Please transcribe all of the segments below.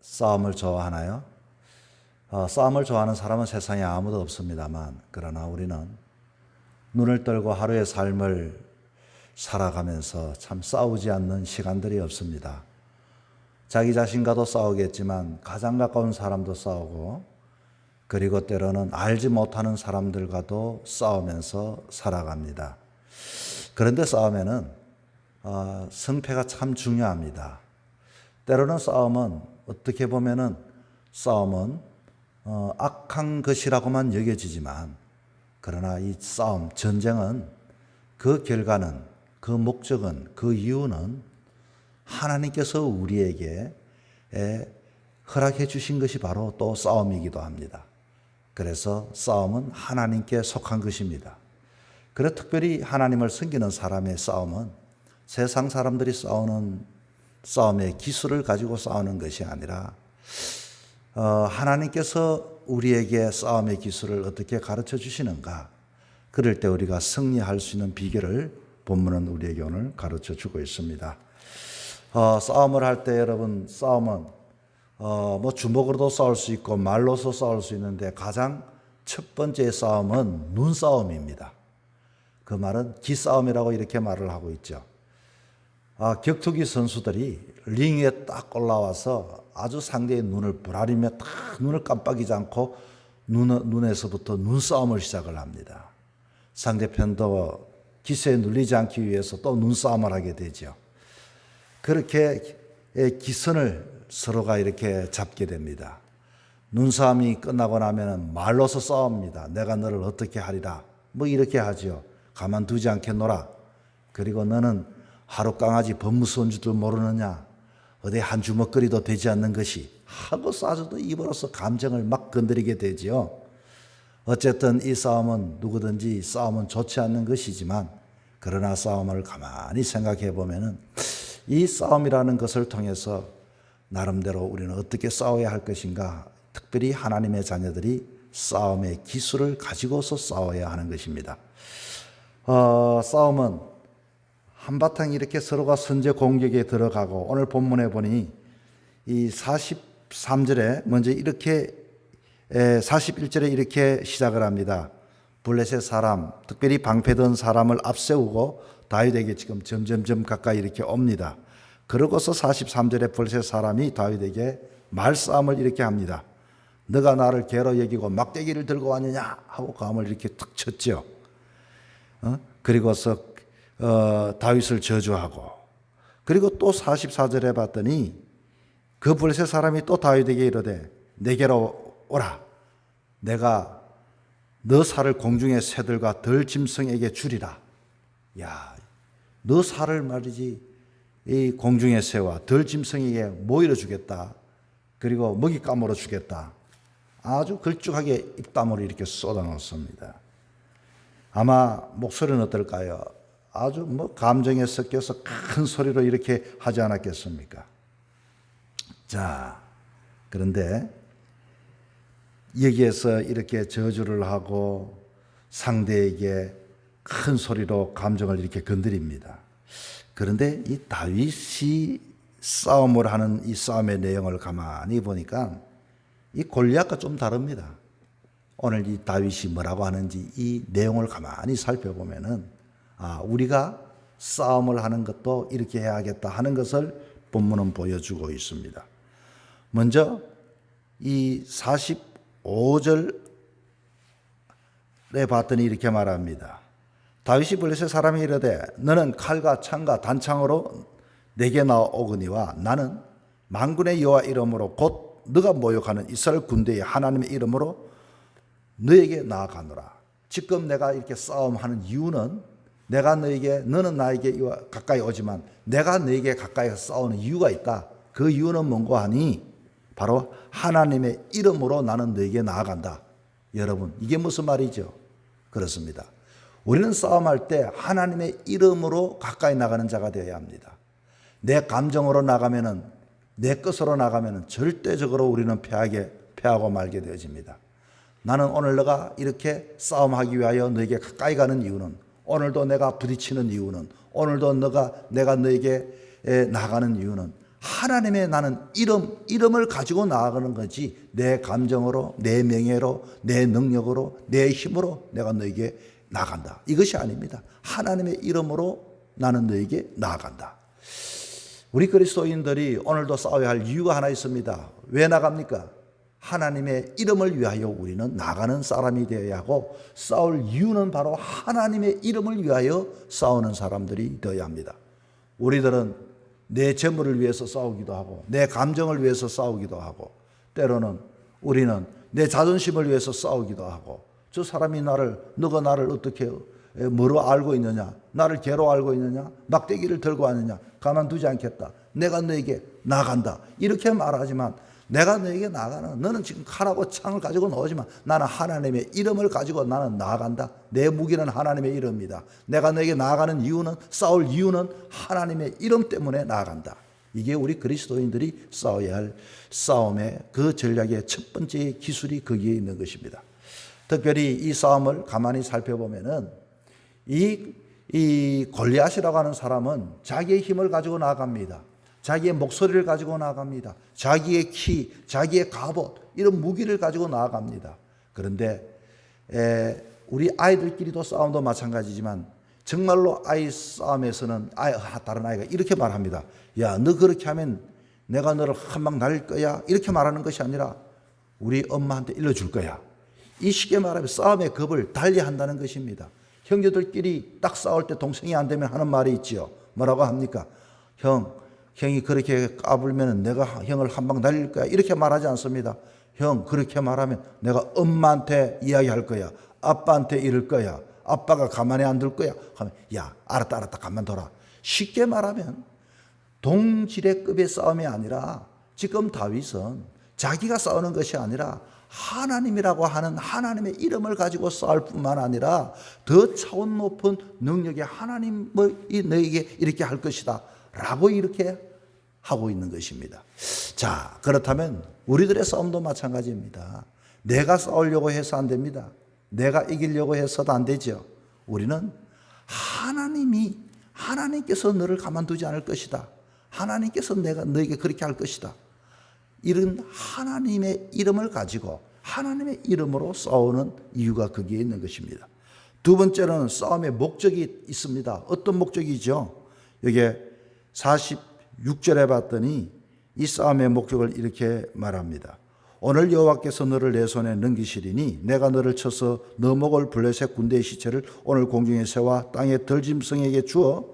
싸움을 좋아하나요? 싸움을 좋아하는 사람은 세상에 아무도 없습니다만, 그러나 우리는 눈을 떨고 하루의 삶을 살아가면서 참 싸우지 않는 시간들이 없습니다. 자기 자신과도 싸우겠지만 가장 가까운 사람도 싸우고, 그리고 때로는 알지 못하는 사람들과도 싸우면서 살아갑니다. 그런데 싸움에는 승패가 참 중요합니다. 때로는 싸움은 어떻게 보면은 싸움은 악한 것이라고만 여겨지지만, 그러나 이 싸움, 전쟁은 그 결과는, 그 목적은, 그 이유는 하나님께서 우리에게 허락해 주신 것이 바로 또 싸움이기도 합니다. 그래서 싸움은 하나님께 속한 것입니다. 그래 특별히 하나님을 섬기는 사람의 싸움은 세상 사람들이 싸우는 싸움의 기술을 가지고 싸우는 것이 아니라 하나님께서 우리에게 싸움의 기술을 어떻게 가르쳐 주시는가, 그럴 때 우리가 승리할 수 있는 비결을 본문은 우리에게 오늘 가르쳐 주고 있습니다. 싸움을 할 때 여러분, 싸움은 주먹으로도 싸울 수 있고 말로서 싸울 수 있는데 가장 첫 번째 싸움은 눈싸움입니다. 그 말은 기싸움이라고 이렇게 말을 하고 있죠. 격투기 선수들이 링 위에 딱 올라와서 아주 상대의 눈을 부라리며 딱 눈을 깜빡이지 않고 눈에서부터 눈싸움을 시작을 합니다. 상대편도 기세에 눌리지 않기 위해서 또 눈싸움을 하게 되죠. 그렇게 기선을 서로가 이렇게 잡게 됩니다. 눈싸움이 끝나고 나면 말로서 싸웁니다. 내가 너를 어떻게 하리라, 이렇게 하죠. 가만두지 않겠노라. 그리고 너는 하루 강아지 법무스러운 줄도 모르느냐, 어디 한 주먹거리도 되지 않는 것이, 하고 싸줘도 입으로서 감정을 막 건드리게 되지요. 어쨌든 이 싸움은 누구든지 싸움은 좋지 않는 것이지만, 그러나 싸움을 가만히 생각해 보면은 이 싸움이라는 것을 통해서 나름대로 우리는 어떻게 싸워야 할 것인가, 특별히 하나님의 자녀들이 싸움의 기술을 가지고서 싸워야 하는 것입니다. 싸움은 한바탕 이렇게 서로가 선제 공격에 들어가고, 오늘 본문에 보니 이 43절에 먼저 이렇게 41절에 이렇게 시작을 합니다. 블레셋 사람, 특별히 방패든 사람을 앞세우고 다윗에게 지금 점점점 가까이 이렇게 옵니다. 그러고서 43절에 블레셋 사람이 다윗에게 말싸움을 이렇게 합니다. 너가 나를 개로 여기고 막대기를 들고 왔느냐 하고 감을 이렇게 툭 쳤죠. 그리고서 다윗을 저주하고, 그리고 또 44절에 봤더니 그 블레셋 사람이 또 다윗에게 이르되 내게로 오라, 내가 너 살을 공중의 새들과 들짐승에게 주리라. 야, 너 살을 말이지 이 공중의 새와 들짐승에게 모이러 주겠다. 그리고 먹잇감으로 주겠다. 아주 걸쭉하게 입담으로 이렇게 쏟아놓습니다. 아마 목소리는 어떨까요? 아주 감정에 섞여서 큰 소리로 이렇게 하지 않았겠습니까? 자, 그런데 여기에서 이렇게 저주를 하고 상대에게 큰 소리로 감정을 이렇게 건드립니다. 그런데 이 다윗이 싸움을 하는 이 싸움의 내용을 가만히 보니까 이 골리앗과 좀 다릅니다. 오늘 이 다윗이 뭐라고 하는지 이 내용을 가만히 살펴보면은 우리가 싸움을 하는 것도 이렇게 해야겠다 하는 것을 본문은 보여주고 있습니다. 먼저 이 45절에 봤더니 이렇게 말합니다. 다윗이 블레셋 사람이 이르되 너는 칼과 창과 단창으로 내게 나오거니와 나는 만군의 여호와 이름으로 곧 너가 모욕하는 이스라엘 군대의 하나님의 이름으로 너에게 나아가노라. 지금 내가 이렇게 싸움하는 이유는 너는 나에게 가까이 오지만 내가 너에게 가까이 싸우는 이유가 있다. 그 이유는 뭔고 하니 바로 하나님의 이름으로 나는 너에게 나아간다. 여러분, 이게 무슨 말이죠? 그렇습니다. 우리는 싸움할 때 하나님의 이름으로 가까이 나가는 자가 되어야 합니다. 내 감정으로 나가면은, 내 것으로 나가면은 절대적으로 우리는 패하고 말게 되어집니다. 나는 오늘 너가 이렇게 싸움하기 위하여 너에게 가까이 가는 이유는, 오늘도 내가 부딪히는 이유는, 오늘도 내가 너에게 나가는 이유는 하나님의 나는 이름을 가지고 나아가는 거지 내 감정으로, 내 명예로, 내 능력으로, 내 힘으로 내가 너에게 나간다. 이것이 아닙니다. 하나님의 이름으로 나는 너에게 나아간다. 우리 그리스도인들이 오늘도 싸워야 할 이유가 하나 있습니다. 왜 나갑니까? 하나님의 이름을 위하여 우리는 나가는 사람이 되어야 하고, 싸울 이유는 바로 하나님의 이름을 위하여 싸우는 사람들이 되어야 합니다. 우리들은 내 재물을 위해서 싸우기도 하고, 내 감정을 위해서 싸우기도 하고, 때로는 우리는 내 자존심을 위해서 싸우기도 하고, 저 사람이 너가 나를 어떻게 뭐로 알고 있느냐, 나를 개로 알고 있느냐, 막대기를 들고 왔느냐, 가만두지 않겠다, 내가 너에게 나간다, 이렇게 말하지만, 내가 너에게 나가는, 너는 지금 칼하고 창을 가지고 나오지만 나는 하나님의 이름을 가지고 나는 나아간다. 내 무기는 하나님의 이름입니다. 내가 너에게 나아가는 이유는, 싸울 이유는 하나님의 이름 때문에 나아간다. 이게 우리 그리스도인들이 싸워야 할 싸움의 그 전략의 첫 번째 기술이 거기에 있는 것입니다. 특별히 이 싸움을 가만히 살펴보면은 이 골리앗이라고 하는 사람은 자기의 힘을 가지고 나아갑니다. 자기의 목소리를 가지고 나아갑니다. 자기의 키, 자기의 갑옷, 이런 무기를 가지고 나아갑니다. 그런데 우리 아이들끼리도 싸움도 마찬가지지만 정말로 아이 싸움에서는 다른 아이가 이렇게 말합니다. 야, 너 그렇게 하면 내가 너를 한 방 날릴 거야, 이렇게 말하는 것이 아니라 우리 엄마한테 일러줄 거야. 이 쉽게 말하면 싸움의 겁을 달리한다는 것입니다. 형제들끼리 딱 싸울 때 동생이 안 되면 하는 말이 있지요. 뭐라고 합니까? 형이 그렇게 까불면 내가 형을 한 방 날릴 거야, 이렇게 말하지 않습니다. 형, 그렇게 말하면 내가 엄마한테 이야기할 거야, 아빠한테 이럴 거야, 아빠가 가만히 안 둘 거야 하면, 야, 알았다 가만 둬라. 쉽게 말하면 동지대급의 싸움이 아니라, 지금 다윗은 자기가 싸우는 것이 아니라 하나님이라고 하는 하나님의 이름을 가지고 싸울 뿐만 아니라 더 차원 높은 능력의 하나님을 너에게 이렇게 할 것이다 라고 이렇게 하고 있는 것입니다. 자, 그렇다면 우리들의 싸움도 마찬가지입니다. 내가 싸우려고 해서 안 됩니다. 내가 이기려고 해서도 안 되죠. 우리는 하나님께서 너를 가만두지 않을 것이다, 하나님께서 너에게 그렇게 할 것이다, 이런 하나님의 이름을 가지고 하나님의 이름으로 싸우는 이유가 거기에 있는 것입니다. 두 번째는 싸움의 목적이 있습니다. 어떤 목적이죠? 여기에 46절에 봤더니 이 싸움의 목적을 이렇게 말합니다. 오늘 여호와께서 너를 내 손에 넘기시리니 내가 너를 쳐서 너 목을 블레셋 군대의 시체를 오늘 공중의 새와 땅의 들짐승에게 주어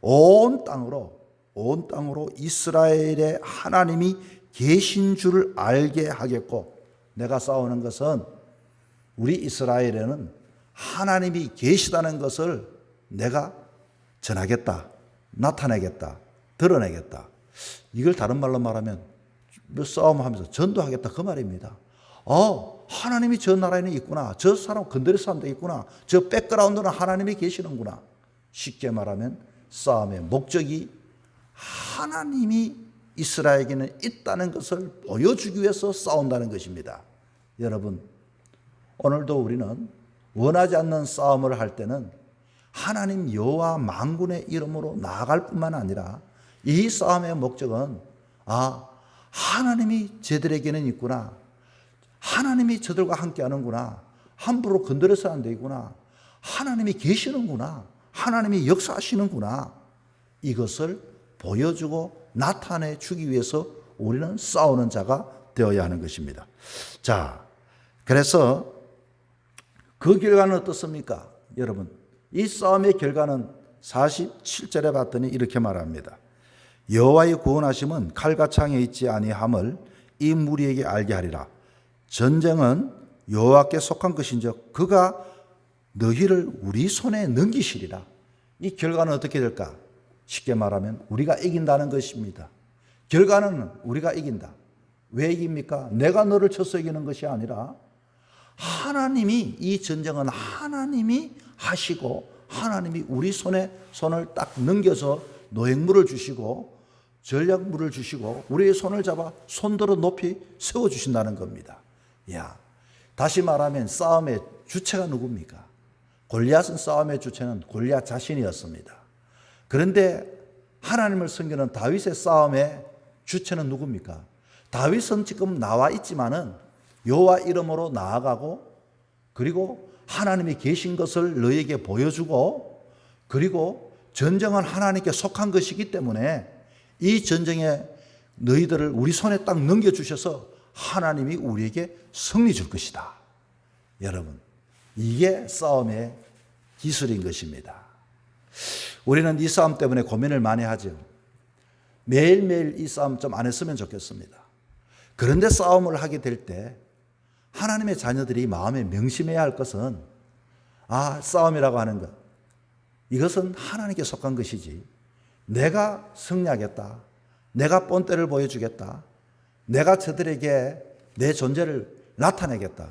온 땅으로 이스라엘의 하나님이 계신 줄을 알게 하겠고, 내가 싸우는 것은 우리 이스라엘에는 하나님이 계시다는 것을 내가 전하겠다, 나타내겠다, 드러내겠다. 이걸 다른 말로 말하면 싸움하면서 전도하겠다, 그 말입니다. 하나님이 저 나라에는 있구나, 저 사람 건드릴 사람도 있구나, 저 백그라운드는 하나님이 계시는구나. 쉽게 말하면 싸움의 목적이 하나님이 이스라엘에게는 있다는 것을 보여주기 위해서 싸운다는 것입니다. 여러분, 오늘도 우리는 원하지 않는 싸움을 할 때는 하나님 여호와 만군의 이름으로 나아갈 뿐만 아니라 이 싸움의 목적은 하나님이 저들에게는 있구나, 하나님이 저들과 함께 하는구나, 함부로 건드려서 안 되구나, 하나님이 계시는구나, 하나님이 역사하시는구나, 이것을 보여주고 나타내 주기 위해서 우리는 싸우는 자가 되어야 하는 것입니다. 자, 그래서 그 결과는 어떻습니까? 여러분, 이 싸움의 결과는 47절에 봤더니 이렇게 말합니다. 여호와의 구원하심은 칼과 창에 있지 아니함을 이 무리에게 알게 하리라. 전쟁은 여호와께 속한 것인즉 그가 너희를 우리 손에 넘기시리라. 이 결과는 어떻게 될까? 쉽게 말하면 우리가 이긴다는 것입니다. 결과는 우리가 이긴다. 왜 이깁니까? 내가 너를 쳐서 이기는 것이 아니라 하나님이, 이 전쟁은 하나님이 하시고 하나님이 우리 손을 딱 넘겨서 노획물을 주시고 전략물을 주시고 우리의 손을 잡아 손들어 높이 세워주신다는 겁니다. 다시 말하면 싸움의 주체가 누굽니까? 골리앗은 싸움의 주체는 골리앗 자신이었습니다. 그런데 하나님을 섬기는 다윗의 싸움의 주체는 누굽니까? 다윗은 지금 나와 있지만은 여호와 이름으로 나아가고, 그리고 하나님이 계신 것을 너에게 보여주고, 그리고 전쟁은 하나님께 속한 것이기 때문에 이 전쟁에 너희들을 우리 손에 딱 넘겨주셔서 하나님이 우리에게 승리 줄 것이다. 여러분, 이게 싸움의 기술인 것입니다. 우리는 이 싸움 때문에 고민을 많이 하죠. 매일매일 이 싸움 좀 안 했으면 좋겠습니다. 그런데 싸움을 하게 될 때 하나님의 자녀들이 마음에 명심해야 할 것은, 싸움이라고 하는 것, 이것은 하나님께 속한 것이지, 내가 승리하겠다, 내가 본때를 보여주겠다, 내가 저들에게 내 존재를 나타내겠다,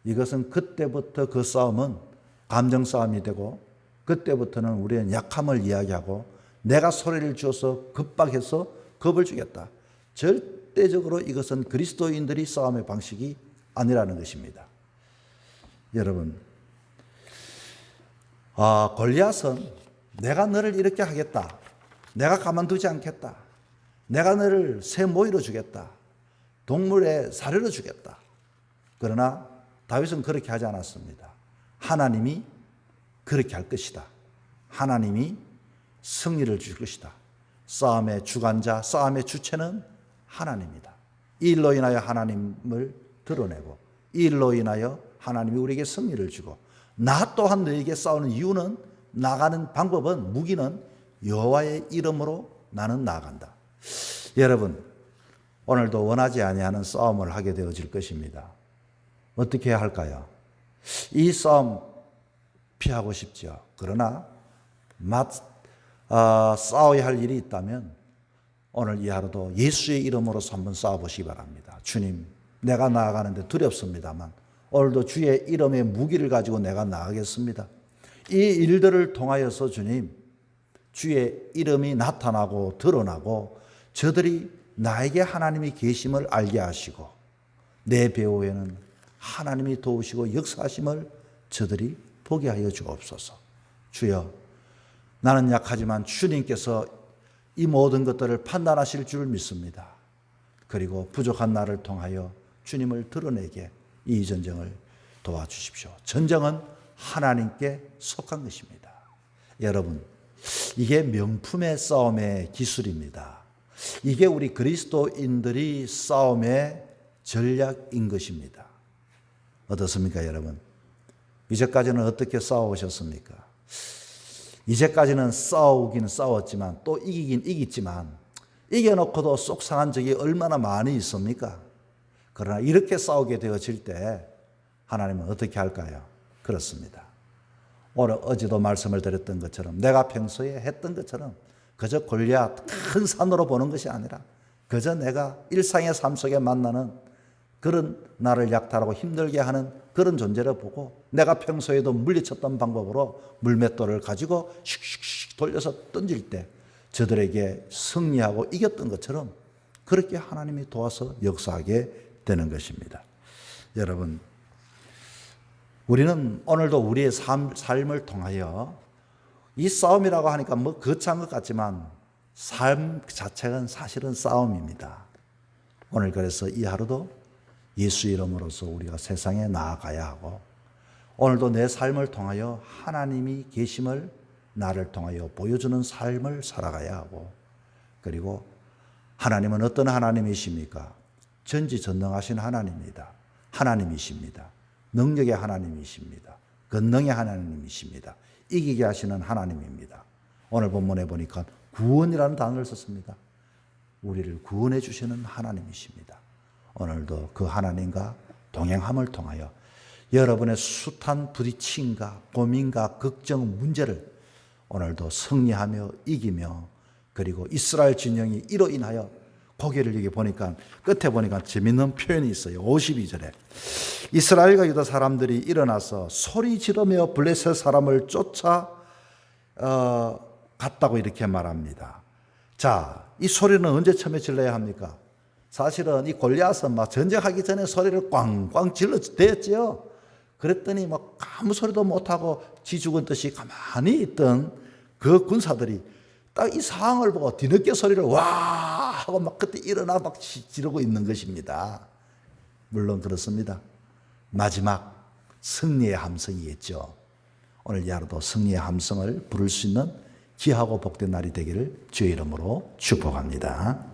이것은 그때부터 그 싸움은 감정 싸움이 되고, 그때부터는 우리는 약함을 이야기하고, 내가 소리를 지어서 급박해서 겁을 주겠다. 절대적으로 이것은 그리스도인들이 싸움의 방식이 아니라는 것입니다. 여러분, 골리앗은 내가 너를 이렇게 하겠다, 내가 가만두지 않겠다, 내가 너를 새 모이로 주겠다, 동물의 사료로 주겠다. 그러나 다윗은 그렇게 하지 않았습니다. 하나님이 그렇게 할 것이다. 하나님이 승리를 줄 것이다. 싸움의 주관자, 싸움의 주체는 하나님이다. 이 일로 인하여 하나님을 드러내고, 이 일로 인하여 하나님이 우리에게 승리를 주고, 나 또한 너에게 싸우는 이유는, 나가는 방법은, 무기는 여호와의 이름으로 나는 나아간다. 여러분, 오늘도 원하지 아니하는 싸움을 하게 되어질 것입니다. 어떻게 해야 할까요? 이 싸움 피하고 싶죠. 그러나 싸워야 할 일이 있다면 오늘 이 하루도 예수의 이름으로서 한번 싸워보시기 바랍니다. 주님, 내가 나아가는데 두렵습니다만 오늘도 주의 이름의 무기를 가지고 내가 나아가겠습니다. 이 일들을 통하여서 주님, 주의 이름이 나타나고 드러나고 저들이 나에게 하나님이 계심을 알게 하시고, 내 배후에는 하나님이 도우시고 역사하심을 저들이 보게 하여 주옵소서. 주여, 나는 약하지만 주님께서 이 모든 것들을 판단하실 줄 믿습니다. 그리고 부족한 나를 통하여 주님을 드러내게 이 전쟁을 도와주십시오. 전쟁은 하나님께 속한 것입니다. 여러분, 이게 명품의 싸움의 기술입니다. 이게 우리 그리스도인들이 싸움의 전략인 것입니다. 어떻습니까, 여러분? 이제까지는 어떻게 싸워오셨습니까? 이제까지는 싸우긴 싸웠지만, 또 이기긴 이겼지만, 이겨놓고도 속상한 적이 얼마나 많이 있습니까? 그러나 이렇게 싸우게 되어질 때 하나님은 어떻게 할까요? 그렇습니다. 오늘 어제도 말씀을 드렸던 것처럼, 내가 평소에 했던 것처럼 그저 골리앗 큰 산으로 보는 것이 아니라, 그저 내가 일상의 삶 속에 만나는 그런 나를 약탈하고 힘들게 하는 그런 존재를 보고, 내가 평소에도 물리쳤던 방법으로 물맷돌을 가지고 슉슉슉 돌려서 던질 때 저들에게 승리하고 이겼던 것처럼 그렇게 하나님이 도와서 역사하게 되는 것입니다. 여러분, 우리는 오늘도 우리의 삶을 통하여, 이 싸움이라고 하니까 뭐 거창한 것 같지만 삶 자체는 사실은 싸움입니다. 오늘 그래서 이 하루도 예수 이름으로서 우리가 세상에 나아가야 하고, 오늘도 내 삶을 통하여 하나님이 계심을 나를 통하여 보여주는 삶을 살아가야 하고, 그리고 하나님은 어떤 하나님이십니까? 전지전능하신 하나님입니다. 하나님이십니다. 능력의 하나님이십니다. 권능의 하나님이십니다. 이기게 하시는 하나님입니다. 오늘 본문에 보니까 구원이라는 단어를 썼습니다. 우리를 구원해 주시는 하나님이십니다. 오늘도 그 하나님과 동행함을 통하여 여러분의 숱한 부딪힘과 고민과 걱정, 문제를 오늘도 승리하며 이기며, 그리고 이스라엘 진영이 이로 인하여, 고개를 여기 보니까 끝에 보니까 재밌는 표현이 있어요. 52절에 이스라엘과 유다 사람들이 일어나서 소리 지르며 블레셋 사람을 쫓아 갔다고 이렇게 말합니다. 자, 이 소리는 언제 처음에 질러야 합니까? 사실은 이 골리앗은 막 전쟁하기 전에 소리를 꽝꽝 질러댔지요. 그랬더니 막 아무 소리도 못하고 지 죽은 듯이 가만히 있던 그 군사들이 딱 이 상황을 보고 뒤늦게 소리를 와 하고 막 그때 일어나 막 지르고 있는 것입니다. 물론 그렇습니다. 마지막 승리의 함성이겠죠. 오늘 이 하루도 승리의 함성을 부를 수 있는 귀하고 복된 날이 되기를 주의 이름으로 축복합니다.